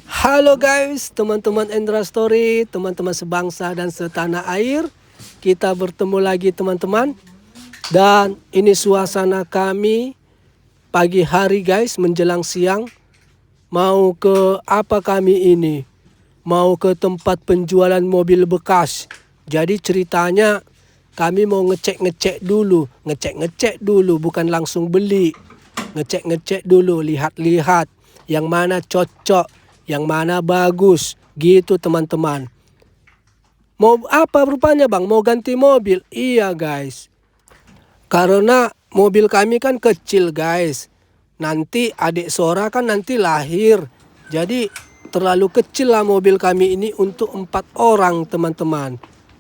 Halo guys, teman-teman Endra Story, teman-teman sebangsa dan setanah air. Kita bertemu lagi teman-teman. Dan ini suasana kami pagi hari guys, menjelang siang. Mau ke apa kami ini? Mau ke tempat penjualan mobil bekas. Jadi ceritanya kami mau ngecek dulu, bukan langsung beli. Ngecek dulu, lihat-lihat yang mana cocok, yang mana bagus, gitu teman-teman. Mau apa rupanya bang? Mau ganti mobil? Iya guys. Karena mobil kami kan kecil guys. Nanti adik Sora kan nanti lahir. Jadi terlalu kecil lah mobil kami ini untuk 4 orang teman-teman.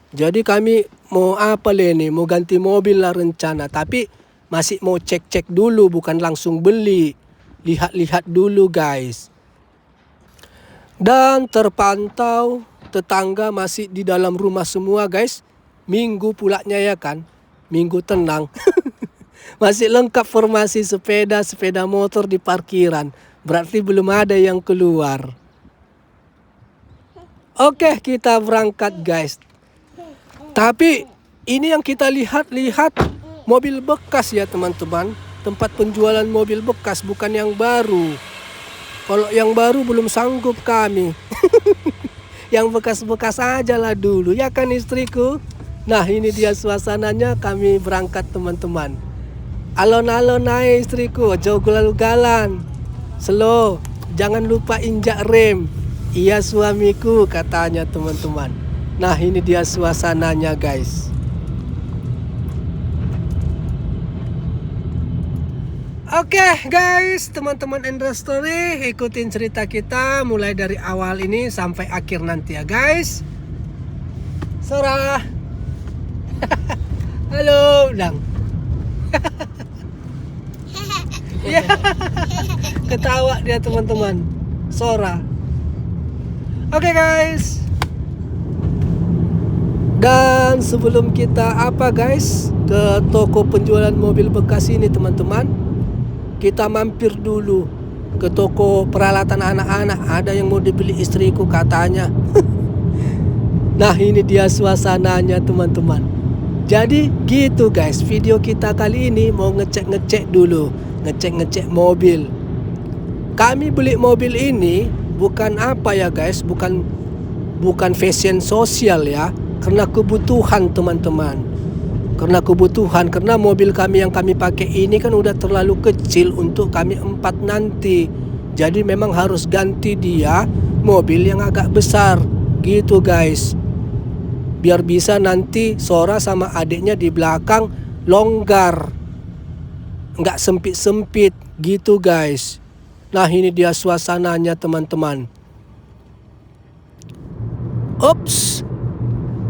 Jadi kami mau apa nih? Mau ganti mobil lah rencana. Tapi masih mau cek-cek dulu, bukan langsung beli. Lihat-lihat dulu guys. Dan terpantau tetangga masih di dalam rumah semua guys. Minggu pulanya ya kan. Minggu tenang. Masih lengkap formasi sepeda motor di parkiran. Berarti belum ada yang keluar. Oke, kita berangkat guys. Tapi ini yang kita lihat mobil bekas ya teman-teman. Tempat penjualan mobil bekas, bukan yang baru. Kalau yang baru belum sanggup kami. Yang bekas-bekas aja lah dulu, ya kan istriku? Nah ini dia suasananya, kami berangkat teman-teman. Alon-alon naik istriku, jauh galan. Slow, jangan lupa injak rem. Iya suamiku katanya teman-teman. Nah ini dia suasananya guys. Oke guys, teman-teman Endra Story, ikutin cerita kita mulai dari awal ini sampai akhir nanti ya guys. Sora. Halo, Dang. Ya. Ketawa dia teman-teman. Sora. Oke guys. Dan sebelum kita guys ke toko penjualan mobil bekas ini teman-teman, kita mampir dulu ke toko peralatan anak-anak. Ada yang mau dibeli istriku katanya. Nah ini dia suasananya teman-teman. Jadi gitu guys, video kita kali ini mau ngecek dulu. Ngecek mobil. Kami beli mobil ini bukan apa ya guys, bukan fashion sosial ya. Karena kebutuhan teman-teman. Karena mobil kami yang kami pakai ini kan udah terlalu kecil untuk kami 4 nanti. Jadi memang harus ganti dia mobil yang agak besar gitu guys. Biar bisa nanti Sora sama adiknya di belakang longgar, nggak sempit-sempit gitu guys. Nah ini dia suasananya teman-teman. Ops,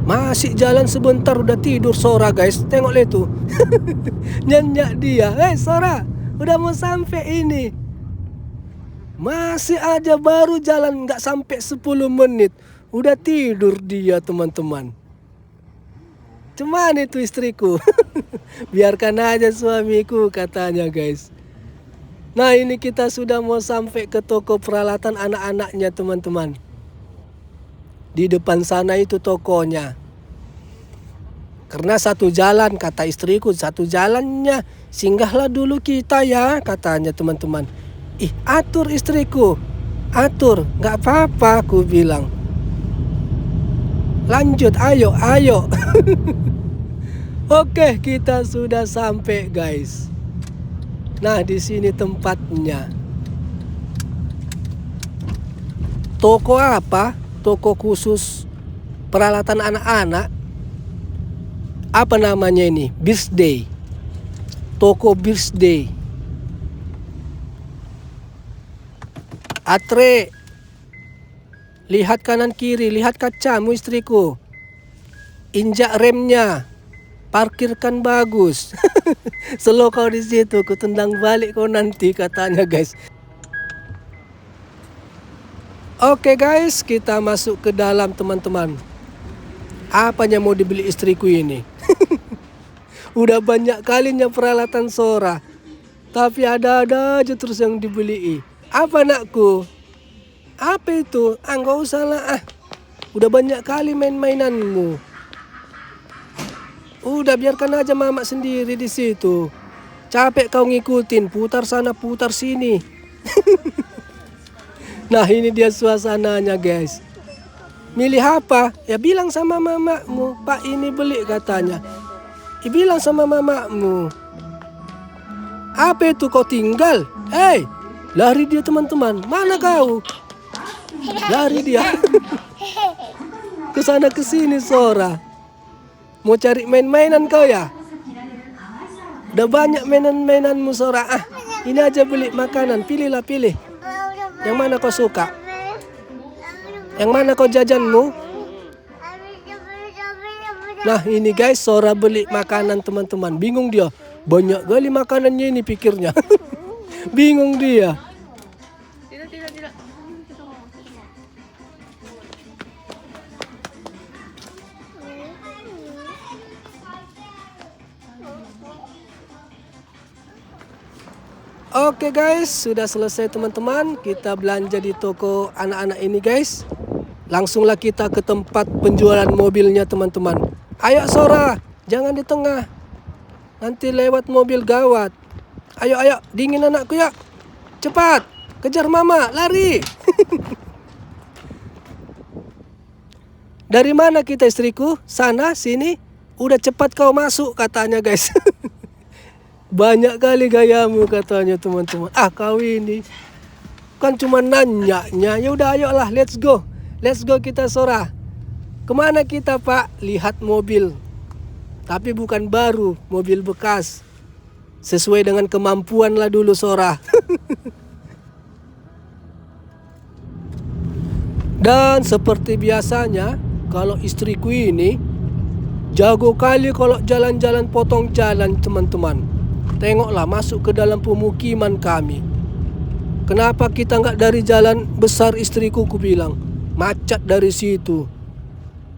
masih jalan sebentar udah tidur Sora guys. Tengok lihat tuh. Nyenyak dia. Sora, udah mau sampai ini. Masih aja baru jalan nggak sampai 10 menit. Udah tidur dia teman-teman. Cuman itu istriku. Biarkan aja suamiku katanya guys. Nah ini kita sudah mau sampai ke toko peralatan anak-anaknya teman-teman. Di depan sana itu tokonya. Karena satu jalan kata istriku, satu jalannya, singgahlah dulu kita ya katanya teman-teman. Ih atur istriku, atur, nggak apa-apa aku bilang. Lanjut, ayo. Oke, kita sudah sampai guys. Nah di sini tempatnya. Toko apa? Toko khusus peralatan anak-anak. Apa namanya ini? Birthday. Toko birthday. Atre. Lihat kanan kiri, lihat kacamu istriku. Injak remnya. Parkirkan bagus. Slow kau di situ, ku tendang balik kau nanti katanya guys. Oke guys, kita masuk ke dalam teman-teman. Apanya mau dibeli istriku ini? Udah banyak kalinya peralatan Sora. Tapi ada-ada aja terus yang dibeli. Apa anakku? Apa itu? Ah, nggak usah lah. Ah, udah banyak kali main-mainanmu. Udah biarkan aja mama sendiri di situ. Capek kau ngikutin, putar sana putar sini. Nah ini dia suasananya guys. Milih apa? Ya bilang sama mamamu, Pak ini beli katanya. Bilang sama mamamu. Apa itu kau tinggal? Hei, lari dia teman-teman. Mana kau? Lari dia. Kesana kesini Sora. Mau cari main-mainan kau ya? Udah banyak mainan-mainanmu Sora. Ah, ini aja beli makanan. Pilihlah pilih. Yang mana kau suka? Yang mana kau jajanmu? Nah ini guys, Sora beli makanan teman-teman. Bingung dia. Banyak kali makanannya ini pikirnya. Bingung dia. Tidak. Oke guys, sudah selesai teman-teman. Kita belanja di toko anak-anak ini guys. Langsunglah kita ke tempat penjualan mobilnya teman-teman. Ayo Sora, jangan di tengah. Nanti lewat mobil gawat. Ayo, dingin anakku ya. Cepat, kejar mama, lari. Dari mana kita istriku? Sana, sini. Udah cepat kau masuk katanya guys. Banyak kali gayamu katanya teman-teman. Ah kau ini kan cuma nanya-nya. Ya udah ayolah let's go. Let's go kita Sora. Kemana kita Pak? Lihat mobil. Tapi bukan baru, mobil bekas. Sesuai dengan kemampuan lah dulu Sora. Dan seperti biasanya, kalau istriku ini jago kali kalau jalan-jalan potong jalan teman-teman. Tengoklah masuk ke dalam pemukiman kami. Kenapa kita nggak dari jalan besar istriku ku bilang. Macet dari situ.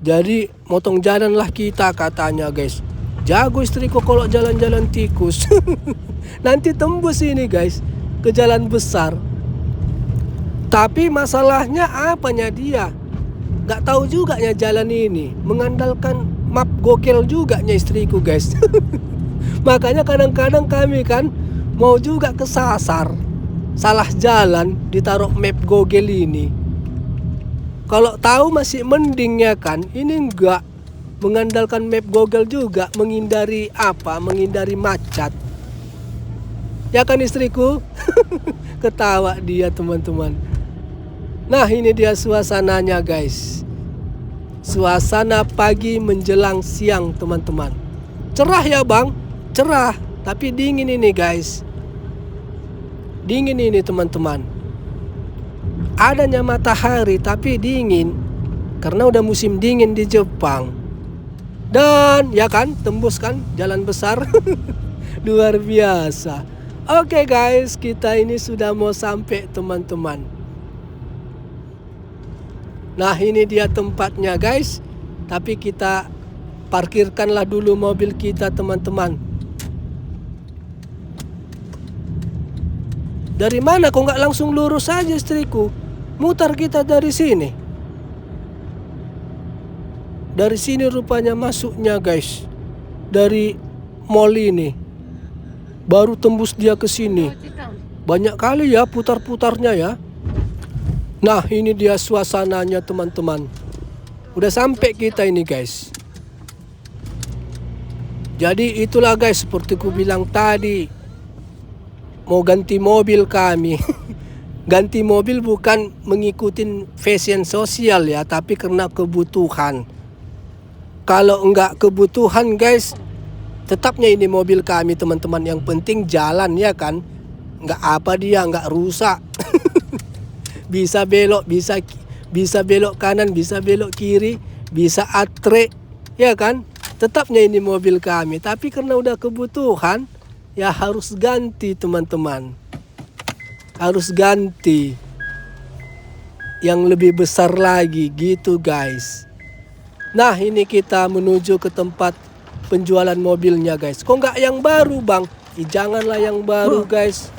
Jadi motong jalan lah kita katanya guys. Jago istriku kalau jalan-jalan tikus. Nanti tembus ini guys ke jalan besar. Tapi masalahnya apanya dia? Nggak tahu juga ya jalan ini. Mengandalkan map Google juga nya istriku guys. Makanya kadang-kadang kami kan mau juga kesasar. Salah jalan ditaruh map Google ini. Kalau tahu masih mending ya kan. Ini enggak. Mengandalkan map Google juga. Menghindari apa? Menghindari macet. Ya kan istriku? Ketawa dia teman-teman. Nah ini dia suasananya guys. Suasana pagi menjelang siang teman-teman. Cerah ya bang? Cerah, tapi dingin ini guys. Dingin ini teman-teman. Adanya matahari tapi dingin. Karena udah musim dingin di Jepang. Dan ya kan, tembus kan jalan besar. Luar biasa. Oke guys, kita ini sudah mau sampai teman-teman. Nah ini dia tempatnya guys. Tapi kita parkirkanlah dulu mobil kita teman-teman. Dari mana kok nggak langsung lurus saja istriku? Mutar kita dari sini. Dari sini rupanya masuknya guys. Dari mall ini. Baru tembus dia ke sini. Banyak kali ya putar-putarnya ya. Nah ini dia suasananya teman-teman. Udah sampai kita ini guys. Jadi itulah guys seperti ku bilang tadi. Mau ganti mobil kami. Ganti mobil bukan mengikuti fashion sosial ya. Tapi karena kebutuhan. Kalau enggak kebutuhan guys. Tetapnya ini mobil kami teman-teman. Yang penting jalan ya kan. Enggak apa dia enggak rusak. Bisa belok, bisa belok kanan, bisa belok kiri, bisa atre, ya kan? Tetapnya ini mobil kami. Tapi karena udah kebutuhan, ya harus ganti teman-teman. Harus ganti. Yang lebih besar lagi gitu guys. Nah ini kita menuju ke tempat penjualan mobilnya guys. Kok nggak yang baru bang? Janganlah yang baru guys.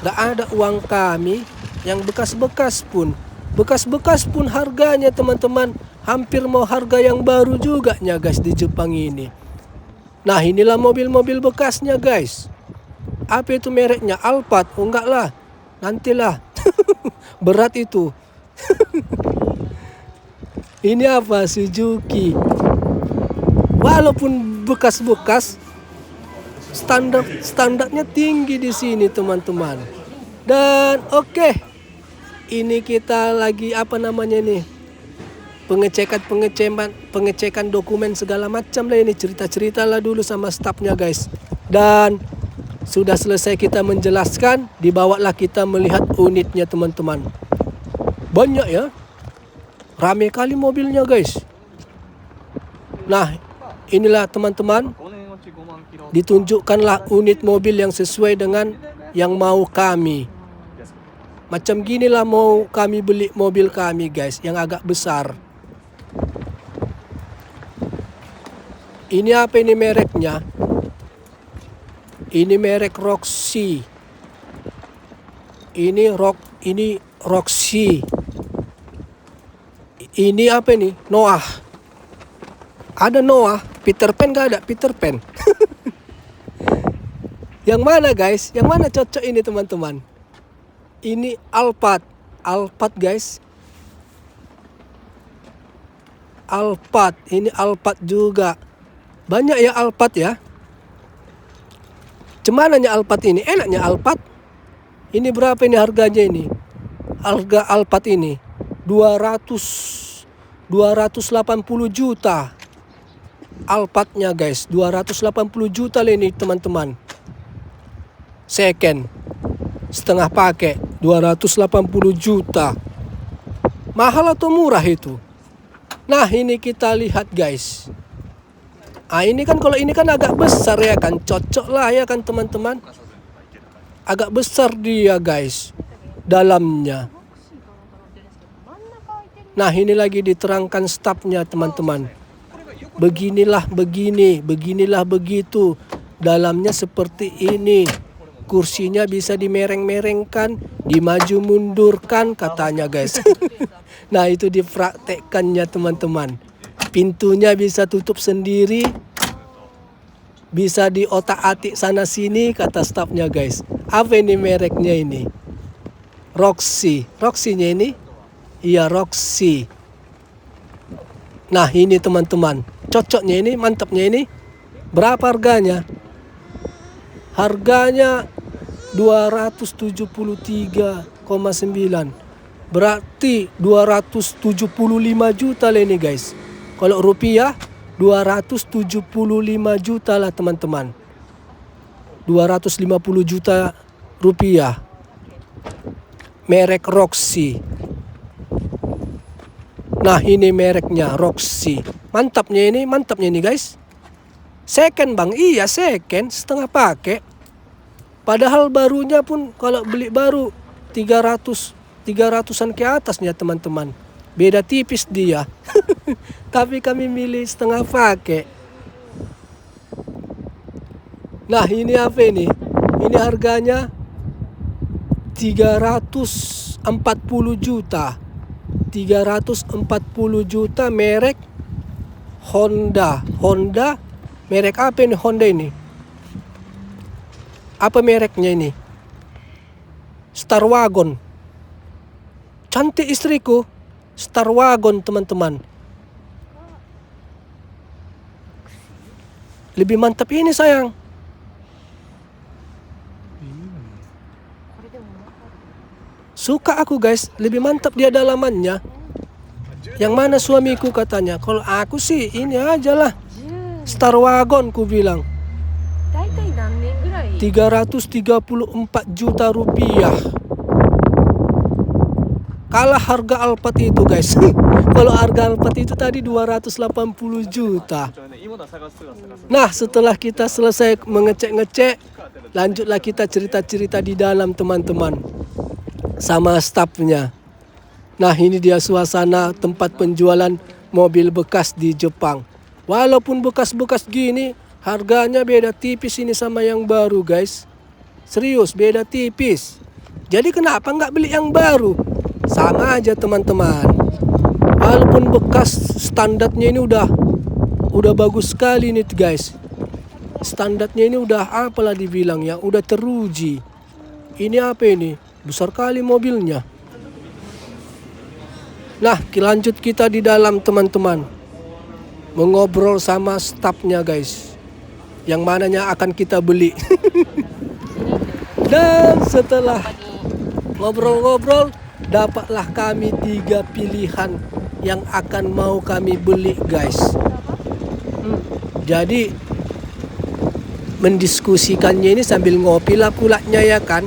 Gak ada uang kami. Yang bekas-bekas pun. Bekas-bekas pun harganya teman-teman hampir mau harga yang baru juga nya guys di Jepang ini. Nah inilah mobil-mobil bekasnya guys. Apa itu mereknya? Alphard? Oh enggak lah. Nantilah. Berat itu. Ini apa? Suzuki. Walaupun bekas-bekas, standarnya tinggi di sini teman-teman. Dan oke, ini kita lagi apa namanya nih? Pengecekan dokumen segala macam lah ini, cerita-cerita lah dulu sama stafnya guys. Dan sudah selesai kita menjelaskan, dibawalah kita melihat unitnya teman-teman. Banyak ya, rame kali mobilnya guys. Nah inilah teman-teman, ditunjukkanlah unit mobil yang sesuai dengan yang mau kami. Macam ginilah mau kami beli mobil kami guys, yang agak besar. Ini apa ini mereknya? Ini merek Roxy. Ini Roxy. Ini apa ini? Noah. Ada Noah. Peter Pan gak ada? Peter Pan. Yang mana guys? Yang mana cocok ini teman-teman? Ini Alphard. Alphard guys. Alphard. Ini Alphard juga. Banyak ya Alphard ya. Cemananya Alphard ini? Enaknya Alphard. Ini berapa ini harganya ini? Harga Alphard ini 280 juta. Alphardnya guys, 280 juta lah ini teman-teman. Second, setengah pakai, 280 juta. Mahal atau murah itu? Nah ini kita lihat guys. Ini kan kalau ini kan agak besar ya kan, cocok lah ya kan teman-teman. Agak besar dia guys, dalamnya. Nah ini lagi diterangkan stafnya teman-teman. Beginilah begini, beginilah begitu. Dalamnya seperti ini. Kursinya bisa dimereng-merengkan, dimaju mundurkan katanya guys. Nah itu dipraktekkannya teman-teman. Pintunya bisa tutup sendiri, bisa diotak-atik sana sini kata stafnya guys. Apa ini mereknya ini? Roxy. Roxy-nya ini? Iya Roxy. Nah ini teman-teman, cocoknya ini, mantapnya ini. Berapa harganya? Harganya 273,9. Berarti 275 juta lah ini guys. Kalau rupiah 275 juta lah teman-teman. 250 juta rupiah. Merek Roxy. Nah ini mereknya Roxy. Mantapnya ini guys. Second bang, iya second, setengah pakai. Padahal barunya pun kalau beli baru 300-an ke atasnya teman-teman. Beda tipis dia. Tapi kami milih setengah pakai. Nah ini apa ini? Ini harganya 340 juta. 340 juta merek Honda. Honda merek apa ini Honda ini? Apa mereknya ini? Star Wagon. Cantik istriku. Star Wagon teman-teman. Lebih mantap ini sayang. Suka aku guys, lebih mantap dia dalamannya. Yang mana suamiku katanya, kalau aku sih ini aja lah. Star Wagon ku bilang. 334 juta rupiah. Kalah harga Alphard itu guys. Kalau harga Alphard itu tadi 280 juta. Nah setelah kita selesai mengecek-ngecek, lanjutlah kita cerita-cerita di dalam teman-teman. Sama stafnya. Nah ini dia suasana tempat penjualan mobil bekas di Jepang. Walaupun bekas-bekas gini, Harganya beda tipis ini sama yang baru guys. Serius beda tipis. Jadi kenapa nggak beli yang baru? Sama aja teman-teman. Walaupun bekas, standarnya ini udah bagus sekali nih guys. Standarnya ini udah apalah dibilang ya, udah teruji. Ini apa ini? Besar kali mobilnya. Nah, lanjut kita di dalam teman-teman. Mengobrol sama stafnya guys. Yang mananya akan kita beli. Dan setelah ngobrol-ngobrol, dapatlah kami 3 pilihan yang akan mau kami beli guys. Jadi mendiskusikannya ini sambil ngopi lah pulanya ya kan.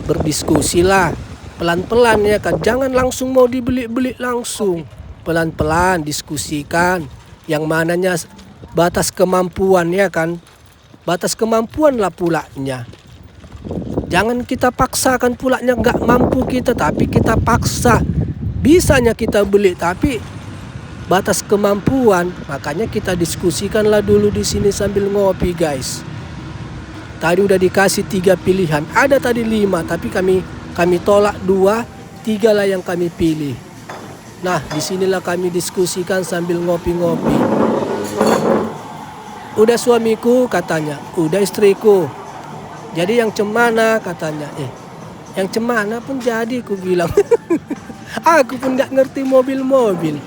Berdiskusilah pelan-pelan ya kan. Jangan langsung mau dibeli-beli langsung. Pelan-pelan diskusikan. Yang mananya batas kemampuan ya kan. Batas kemampuan lah pulanya. Jangan kita paksakan pulanya, nggak mampu kita tapi kita paksa. Bisanya kita beli tapi batas kemampuan. Makanya kita diskusikanlah dulu di sini sambil ngopi guys. Tadi udah dikasih 3 pilihan. Ada tadi 5 tapi kami tolak 2, 3 lah yang kami pilih. Nah, disinilah kami diskusikan sambil ngopi-ngopi. Udah suamiku katanya, udah istriku. Jadi yang cemana katanya. Yang cemana pun jadi ku bilang. Aku pun nggak ngerti mobil-mobil.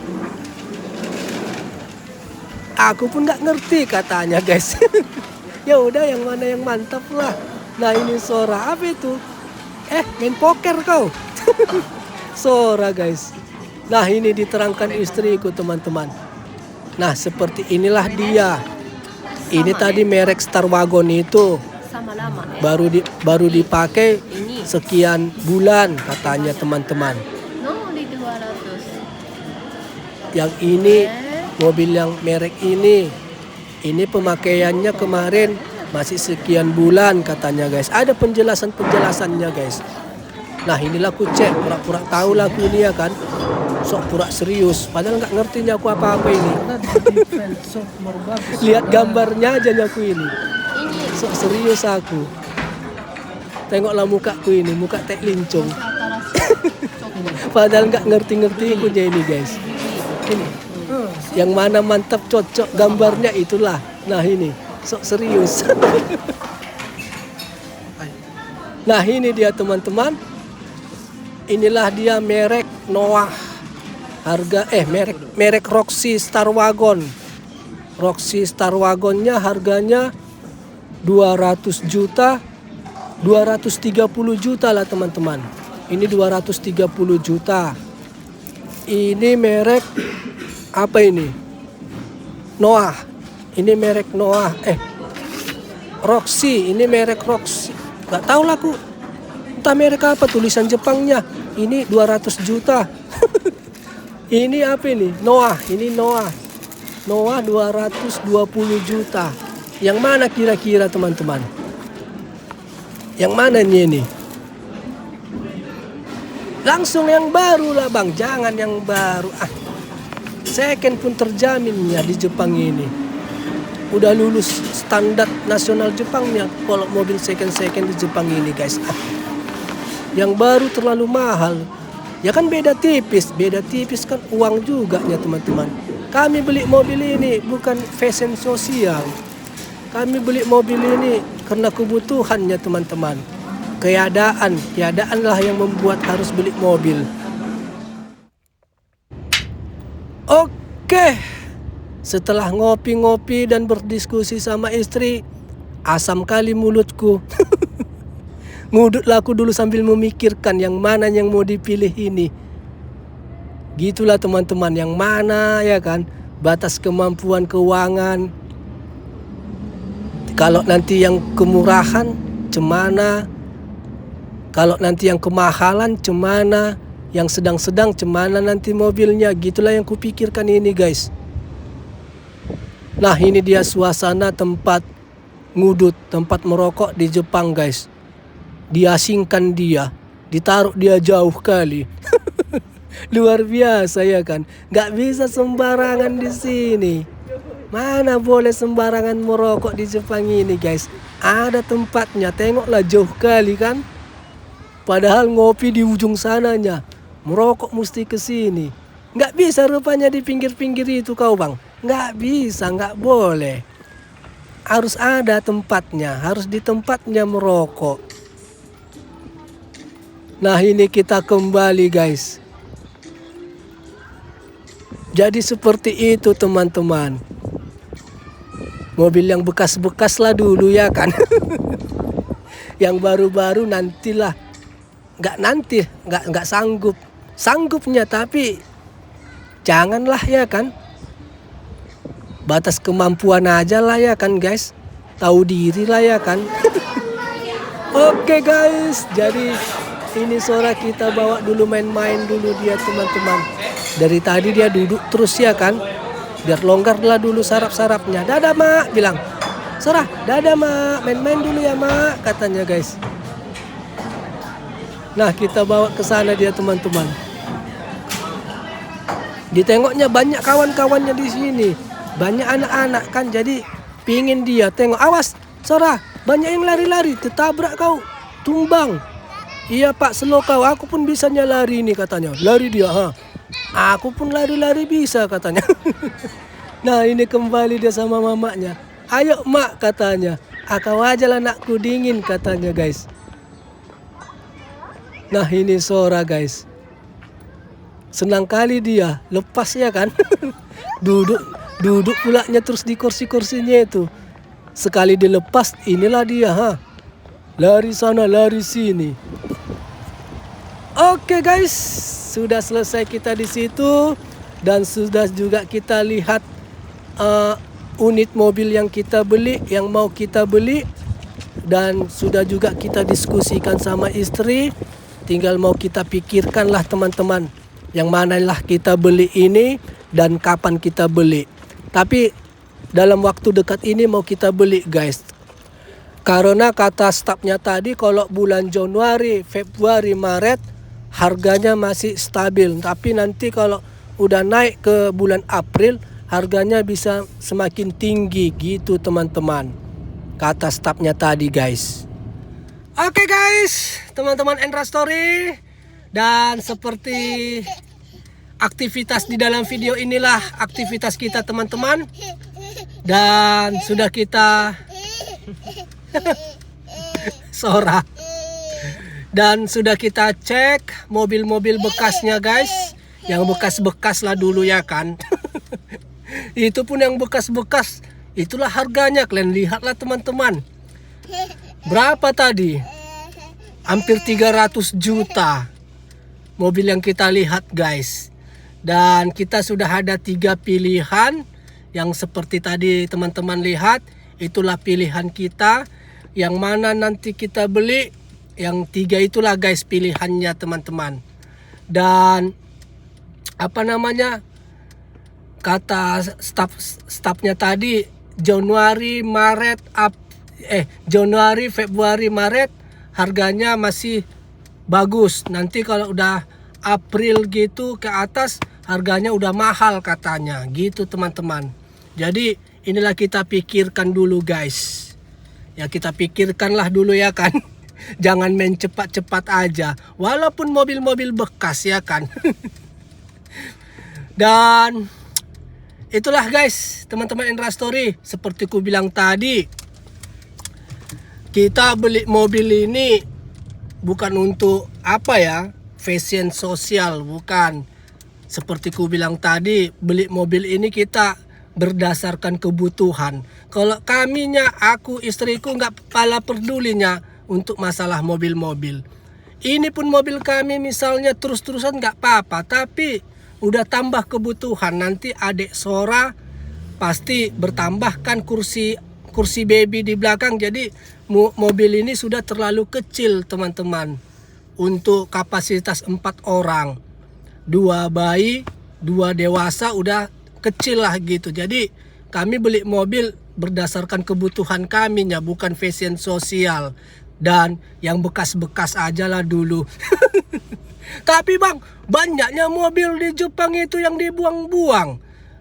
Aku pun nggak ngerti katanya guys. Ya udah yang mana yang mantap lah. Nah ini Sora apa itu? Main poker kau. Sora guys. Nah ini diterangkan istriku teman-teman. Nah seperti inilah dia. Ini tadi merek Star Wagon itu. Sama lama ya. Baru dipakai sekian bulan katanya teman-teman. No, di 200. Yang ini mobil yang merek ini pemakaiannya kemarin masih sekian bulan katanya guys. Ada penjelasannya guys. Nah inilah aku cek, pura-pura tahu lah aku ini ya kan. Sok pura serius, padahal nggak ngertinya aku apa-apa ini. Lihat gambarnya aja aku ini. Sok serius aku. Tengoklah mukaku ini, muka tek lincung. Padahal nggak ngerti-ngerti punya ini guys. Ini. Yang mana mantap cocok gambarnya itulah. Nah ini, sok serius. Nah ini dia teman-teman. Inilah dia merek Noah. Harga merek Roxy Star Wagon. Roxy Star Wagonnya harganya 200 juta, 230 juta lah teman-teman. Ini 230 juta. Ini merek apa ini? Noah. Ini merek Noah. Roxy. Ini merek Roxy. Gak tahu lah aku. Entah merek apa, tulisan Jepangnya. Ini 200 juta. Ini apa ini? Noah. Ini Noah. Noah 220 juta. Yang mana kira-kira teman-teman? Yang mana ini? Langsung yang baru lah bang. Jangan yang baru. Second pun terjamin ya di Jepang ini. Udah lulus standar nasional Jepangnya. Kalau mobil second di Jepang ini guys. Yang baru terlalu mahal. Ya kan beda tipis kan uang juga ya teman-teman. Kami beli mobil ini bukan fashion sosial. Kami beli mobil ini karena kebutuhannya teman-teman. Keadaan lah yang membuat harus beli mobil. Oke. Setelah ngopi-ngopi dan berdiskusi sama istri, asam kali mulutku. Ngudutlah aku dulu sambil memikirkan yang mana yang mau dipilih ini. Gitulah teman-teman, yang mana ya kan, batas kemampuan keuangan. Kalau nanti yang kemurahan, cemana. Kalau nanti yang kemahalan, cemana. Yang sedang-sedang, cemana nanti mobilnya. Gitulah yang kupikirkan ini guys. Nah ini dia suasana tempat ngudut, tempat merokok di Jepang guys. Diasingkan dia, ditaruh dia jauh kali. Luar biasa ya kan. Gak bisa sembarangan di sini. Mana boleh sembarangan merokok di Jepang ini guys. Ada tempatnya, tengoklah jauh kali kan. Padahal ngopi di ujung sananya. Merokok mesti ke sini. Nggak bisa rupanya di pinggir-pinggir itu kau bang. Nggak bisa, nggak boleh. Harus ada tempatnya, harus di tempatnya merokok. Nah ini kita kembali guys. Jadi seperti itu teman-teman. Mobil yang bekas-bekas lah dulu ya kan. Yang baru-baru nantilah. Nggak sanggup. Sanggupnya tapi janganlah ya kan. Batas kemampuan aja lah ya kan guys. Tahu diri lah ya kan. Oke guys, jadi ini Sora kita bawa dulu main-main dulu dia teman-teman. Dari tadi dia duduk terus ya kan. Biar longgar lah dulu saraf-sarafnya. Dadah mak, bilang. Sora, dadah mak, main-main dulu ya mak, katanya guys. Nah kita bawa ke sana dia teman-teman. Ditengoknya banyak kawan-kawannya di sini. Banyak anak-anak kan, jadi pingin dia tengok. Awas, Sora, banyak yang lari-lari, tertabrak kau, tumbang. Iya pak, slow kau, aku pun bisanya lari ini katanya. Lari dia, ha. Aku pun lari-lari bisa katanya. Nah ini kembali dia sama mamanya. Ayo mak katanya. Kau aja lah anakku dingin katanya guys. Nah ini Sora guys. Senang kali dia. Lepas ya kan. Duduk pulaknya terus di kursi-kursinya itu. Sekali dilepas inilah dia ha. Lari sana lari sini. Oke guys, sudah selesai kita di situ dan sudah juga kita lihat unit mobil yang kita beli, yang mau kita beli, dan sudah juga kita diskusikan sama istri. Tinggal mau kita pikirkanlah teman-teman, yang manalah kita beli ini dan kapan kita beli. Tapi dalam waktu dekat ini mau kita beli guys. Karena kata stafnya tadi kalau bulan Januari, Februari, Maret harganya masih stabil, tapi nanti kalau udah naik ke bulan April harganya bisa semakin tinggi gitu teman-teman. Kata stafnya tadi guys. Oke guys, teman-teman Endra Story, dan seperti aktivitas di dalam video inilah aktivitas kita teman-teman. Dan sudah kita Sora. Dan sudah kita cek mobil-mobil bekasnya guys. Yang bekas-bekas lah dulu ya kan. Itu pun yang bekas-bekas. Itulah harganya. Kalian lihatlah teman-teman. Berapa tadi? Hampir 300 juta. Mobil yang kita lihat guys. Dan kita sudah ada 3 pilihan. Yang seperti tadi teman-teman lihat. Itulah pilihan kita. Yang mana nanti kita beli. Yang 3 itulah guys pilihannya teman-teman. Dan apa namanya, kata stafnya tadi Januari, Februari, Maret harganya masih bagus. Nanti kalau udah April gitu ke atas harganya udah mahal katanya gitu teman-teman. Jadi inilah kita pikirkan dulu guys. Ya kita pikirkanlah dulu ya kan. Jangan main cepat-cepat aja. Walaupun mobil-mobil bekas ya kan. Dan itulah guys teman-teman Endra Story. Seperti ku bilang tadi, kita beli mobil ini bukan untuk apa ya, fashion sosial, bukan. Seperti ku bilang tadi, beli mobil ini kita berdasarkan kebutuhan. Kalau kaminya, aku istriku nggak pala pedulinya untuk masalah mobil-mobil. Ini pun mobil kami misalnya terus-terusan nggak apa-apa, tapi udah tambah kebutuhan. Nanti adik Sora pasti bertambahkan kursi baby di belakang. Jadi mobil ini sudah terlalu kecil teman-teman. Untuk kapasitas 4 orang. 2 bayi, 2 dewasa udah kecil lah gitu. Jadi kami beli mobil berdasarkan kebutuhan kami ya, bukan fashion sosial. Dan yang bekas-bekas aja lah dulu. Tapi bang, banyaknya mobil di Jepang itu yang dibuang-buang.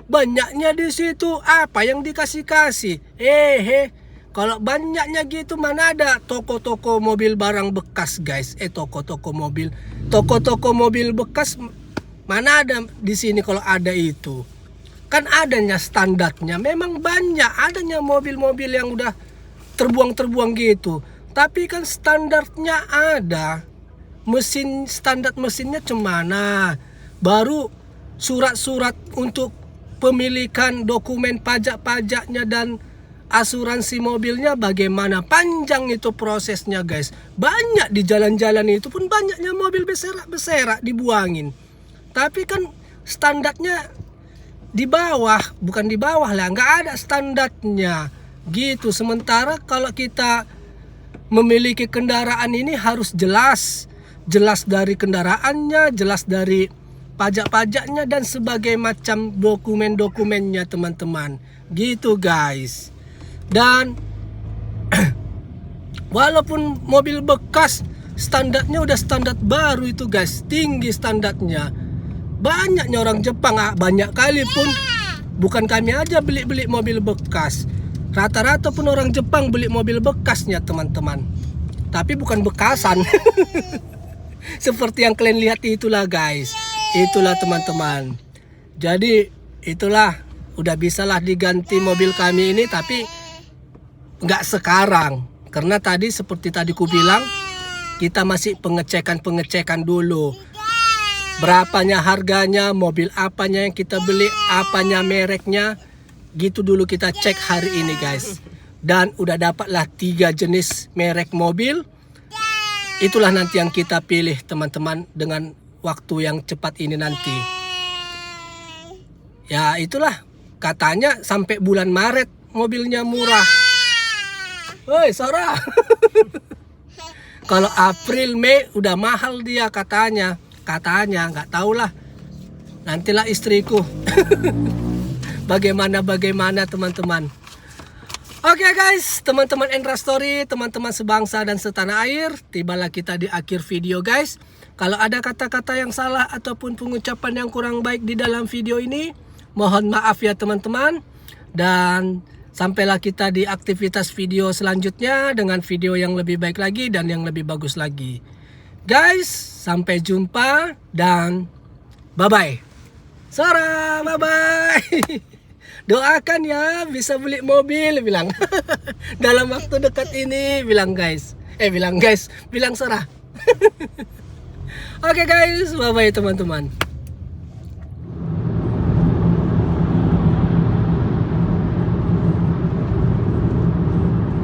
banyaknya di situ apa yang dikasih-kasih. Kalau banyaknya gitu mana ada toko-toko mobil barang bekas guys. Toko-toko mobil bekas mana ada di sini kalau ada itu. Kan adanya standarnya. Memang banyak adanya mobil-mobil yang udah terbuang-terbuang gitu. Tapi kan standarnya ada. Standar mesinnya cemana. Baru surat-surat untuk pemilikan dokumen pajak-pajaknya dan asuransi mobilnya bagaimana. Panjang itu prosesnya guys. Banyak di jalan-jalan itu pun banyaknya mobil beserak-beserak dibuangin. Tapi kan standarnya di bawah, bukan di bawah lah, nggak ada standarnya gitu. Sementara kalau kita memiliki kendaraan ini harus jelas dari kendaraannya, jelas dari pajak-pajaknya dan sebagai macam dokumen-dokumennya teman-teman gitu guys. Dan walaupun mobil bekas standarnya udah standar baru itu guys, tinggi standarnya. Banyaknya orang Jepang, banyak kali pun bukan kami aja beli mobil bekas. Rata-rata pun orang Jepang beli mobil bekasnya teman-teman. Tapi bukan bekasan. Seperti yang kalian lihat itulah guys. Itulah teman-teman. Jadi itulah udah bisalah diganti mobil kami ini, tapi nggak sekarang. Karena tadi seperti tadi ku bilang, kita masih pengecekan dulu. Berapanya harganya, mobil apanya yang kita beli, apanya mereknya. Gitu dulu kita cek hari ini guys. Dan udah dapatlah 3 jenis merek mobil. Itulah nanti yang kita pilih teman-teman dengan waktu yang cepat ini nanti. Ya itulah, katanya sampai bulan Maret mobilnya murah. Woi Sarah. Kalau April Mei udah mahal dia katanya nggak tahulah. Nantilah istriku. Bagaimana teman-teman. Oke guys, teman-teman Endra Story, teman-teman sebangsa dan setanah air, tibalah kita di akhir video guys. Kalau ada kata-kata yang salah ataupun pengucapan yang kurang baik di dalam video ini, mohon maaf ya teman-teman. Dan sampailah kita di aktivitas video selanjutnya dengan video yang lebih baik lagi dan yang lebih bagus lagi. Guys, sampai jumpa dan bye-bye. Sarah, bye-bye. Doakan ya bisa beli mobil, bilang. Dalam waktu dekat ini, bilang Sarah. Oke guys, bye-bye teman-teman.